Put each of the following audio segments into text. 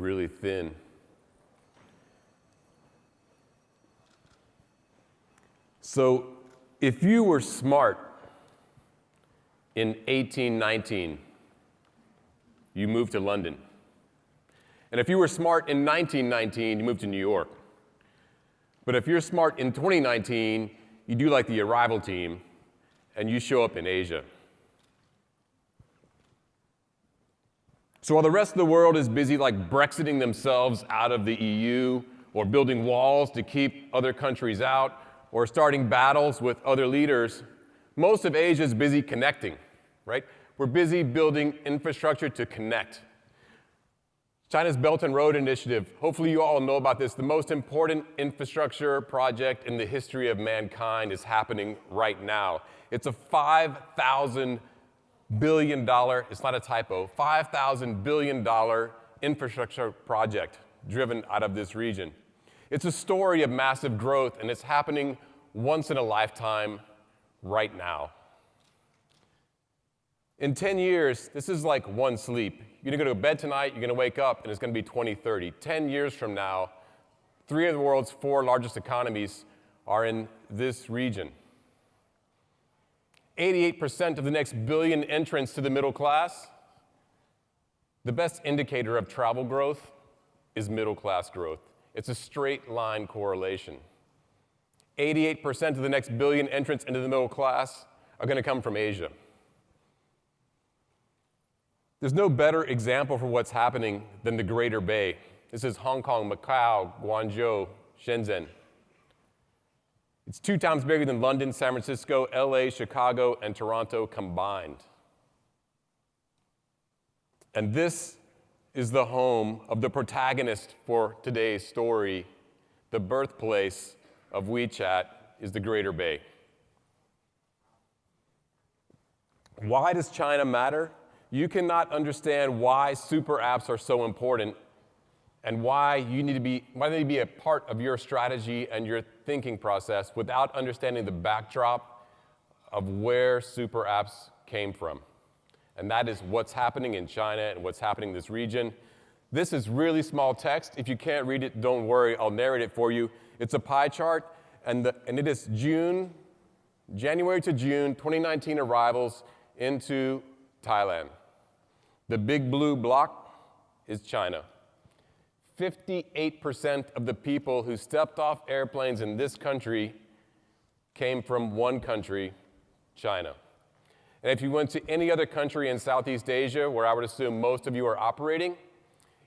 really thin. So if you were smart in 1819, you moved to London. And if you were smart in 1919, you moved to New York. But if you're smart in 2019, you do like the Arival team, and you show up in Asia. So while the rest of the world is busy like Brexiting themselves out of the EU, or building walls to keep other countries out, or starting battles with other leaders, most of Asia is busy connecting, right? We're busy building infrastructure to connect. China's Belt and Road Initiative, hopefully you all know about this, the most important infrastructure project in the history of mankind is happening right now. It's a $5,000 billion, it's not a typo, $5,000 billion infrastructure project driven out of this region. It's a story of massive growth, and it's happening once in a lifetime right now. In 10 years, this is like one sleep. You're going to go to bed tonight, you're going to wake up, and it's going to be 2030. 10 years from now, 3 of the world's 4 largest economies are in this region. 88% of the next billion entrants to the middle class. The best indicator of travel growth is middle class growth. It's a straight line correlation. 88% of the next billion entrants into the middle class are going to come from Asia. There's no better example for what's happening than the Greater Bay. This is Hong Kong, Macau, Guangzhou, Shenzhen. It's 2 times bigger than London, San Francisco, LA, Chicago, and Toronto combined. And this is the home of the protagonist for today's story. The birthplace of WeChat is the Greater Bay. Why does China matter? You cannot understand why super apps are so important and why they need to be a part of your strategy and your thinking process without understanding the backdrop of where super apps came from. And that is what's happening in China and what's happening in this region. This is really small text. If you can't read it, don't worry, I'll narrate it for you. It's a pie chart, and it is January to June 2019 arrivals into Thailand. The big blue block is China. 58% of the people who stepped off airplanes in this country came from one country, China. And if you went to any other country in Southeast Asia, where I would assume most of you are operating,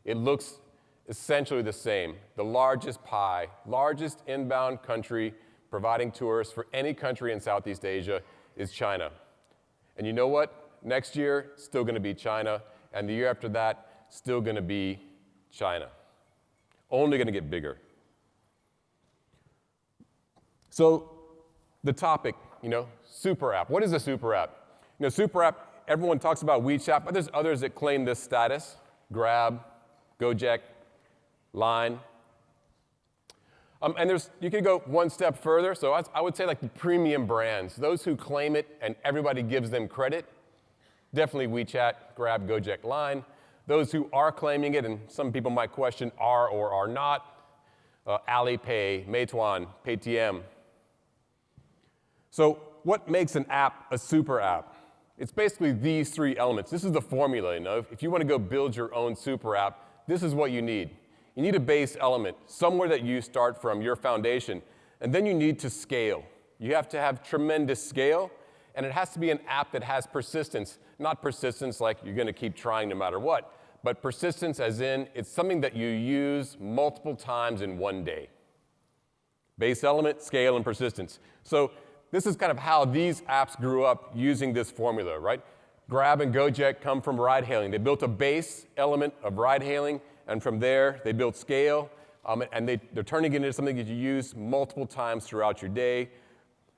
it looks essentially the same. The largest pie, largest inbound country providing tours for any country in Southeast Asia is China. And you know what? Next year, still going to be China, and the year after that, still going to be China. Only going to get bigger. So the topic, super app. What is a super app? Super app, everyone talks about WeChat, but there's others that claim this status. Grab, Go-Jek, Line. And you can go one step further. So I would say like the premium brands, those who claim it and everybody gives them credit. Definitely WeChat, Grab, Go-Jek, Line. Those who are claiming it, and some people might question are or are not, Alipay, Meituan, Paytm. So what makes an app a super app? It's basically these 3 elements. This is the formula, If you want to go build your own super app, this is what you need. You need a base element, somewhere that you start from, your foundation, and then you need to scale. You have to have tremendous scale, and it has to be an app that has persistence. Not persistence like you're going to keep trying no matter what, but persistence as in it's something that you use multiple times in one day. Base element, scale, and persistence. So this is kind of how these apps grew up using this formula, right? Grab and Go-Jek come from ride-hailing. They built a base element of ride-hailing, and from there they built scale, and they're turning it into something that you use multiple times throughout your day.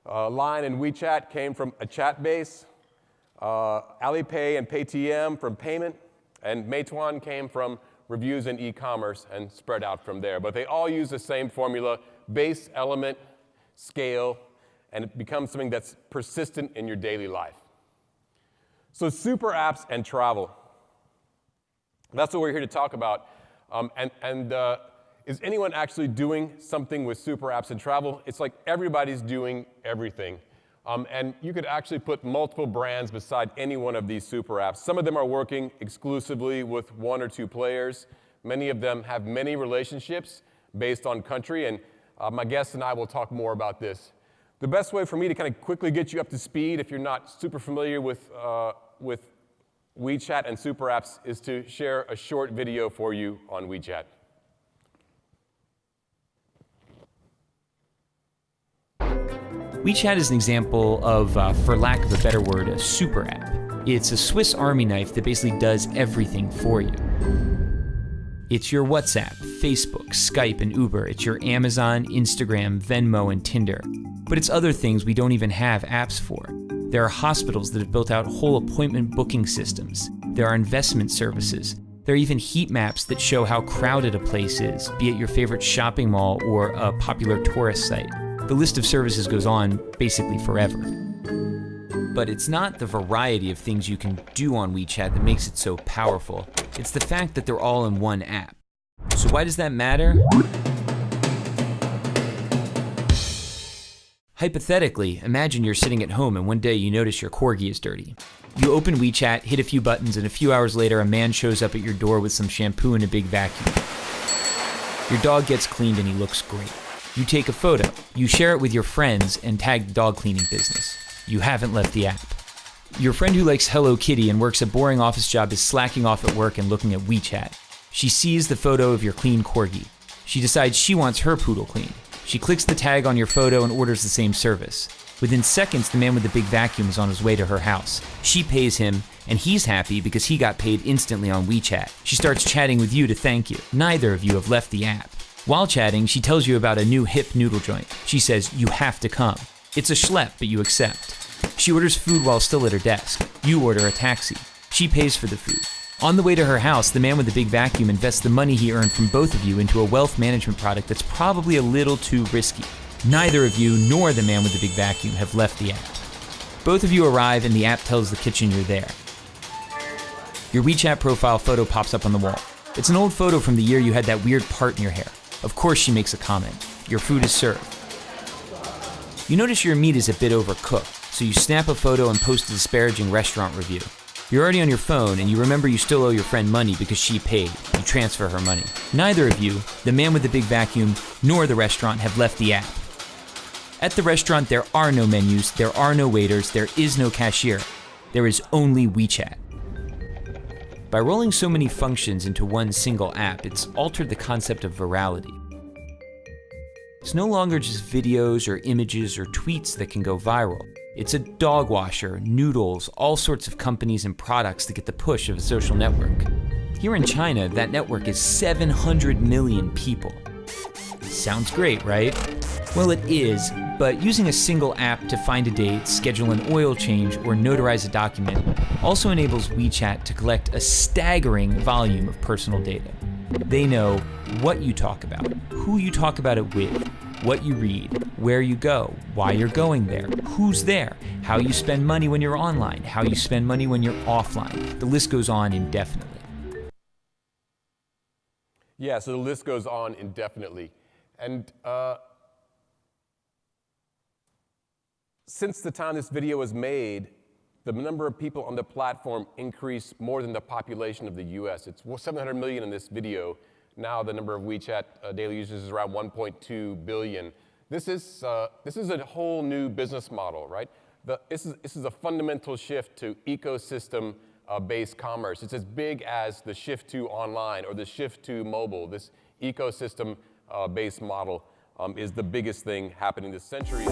Line and WeChat came from a chat base. Alipay and Paytm from payment, and Meituan came from reviews and e-commerce and spread out from there. But they all use the same formula, base element, scale, and it becomes something that's persistent in your daily life. So super apps and travel. That's what we're here to talk about. Is anyone actually doing something with super apps in travel? It's like everybody's doing everything. And you could actually put multiple brands beside any one of these super apps. Some of them are working exclusively with 1 or 2 players. Many of them have many relationships based on country, and my guest and I will talk more about this. The best way for me to kind of quickly get you up to speed, if you're not super familiar with WeChat and super apps, is to share a short video for you on WeChat. WeChat is an example of, for lack of a better word, a super app. It's a Swiss Army knife that basically does everything for you. It's your WhatsApp, Facebook, Skype, and Uber. It's your Amazon, Instagram, Venmo, and Tinder. But it's other things we don't even have apps for. There are hospitals that have built out whole appointment booking systems. There are investment services. There are even heat maps that show how crowded a place is, be it your favorite shopping mall or a popular tourist site. The list of services goes on basically forever. But it's not the variety of things you can do on WeChat that makes it so powerful. It's the fact that they're all in one app. So why does that matter? Hypothetically, imagine you're sitting at home and one day you notice your corgi is dirty. You open WeChat, hit a few buttons, and a few hours later a man shows up at your door with some shampoo and a big vacuum. Your dog gets cleaned and he looks great. You take a photo, you share it with your friends, and tag the dog cleaning business. You haven't left the app. Your friend who likes Hello Kitty and works a boring office job is slacking off at work and looking at WeChat. She sees the photo of your clean corgi. She decides she wants her poodle cleaned. She clicks the tag on your photo and orders the same service. Within seconds, the man with the big vacuum is on his way to her house. She pays him, and he's happy because he got paid instantly on WeChat. She starts chatting with you to thank you. Neither of you have left the app. While chatting, she tells you about a new hip noodle joint. She says, you have to come. It's a schlep, but you accept. She orders food while still at her desk. You order a taxi. She pays for the food. On the way to her house, the man with the big vacuum invests the money he earned from both of you into a wealth management product that's probably a little too risky. Neither of you nor the man with the big vacuum have left the app. Both of you arrive and the app tells the kitchen you're there. Your WeChat profile photo pops up on the wall. It's an old photo from the year you had that weird part in your hair. Of course she makes a comment. Your food is served. You notice your meat is a bit overcooked, so you snap a photo and post a disparaging restaurant review. You're already on your phone and you remember you still owe your friend money because she paid. You transfer her money. Neither of you, the man with the big vacuum, nor the restaurant have left the app. At the restaurant, there are no menus, there are no waiters, there is no cashier. There is only WeChat. By rolling so many functions into one single app, it's altered the concept of virality. It's no longer just videos or images or tweets that can go viral. It's a dog washer, noodles, all sorts of companies and products that get the push of a social network. Here in China, that network is 700 million people. Sounds great, right? Well, it is, but using a single app to find a date, schedule an oil change, or notarize a document also enables WeChat to collect a staggering volume of personal data. They know what you talk about, who you talk about it with, what you read, where you go, why you're going there, who's there, how you spend money when you're online, how you spend money when you're offline. The list goes on indefinitely. Yeah, so the list goes on indefinitely. And since the time this video was made, the number of people on the platform increased more than the population of the US. It's 700 million in this video. Now the number of WeChat daily users is around 1.2 billion. This is a whole new business model, right? This is a fundamental shift to ecosystem-based commerce. It's as big as the shift to online or the shift to mobile. This ecosystem-based model is the biggest thing happening this century.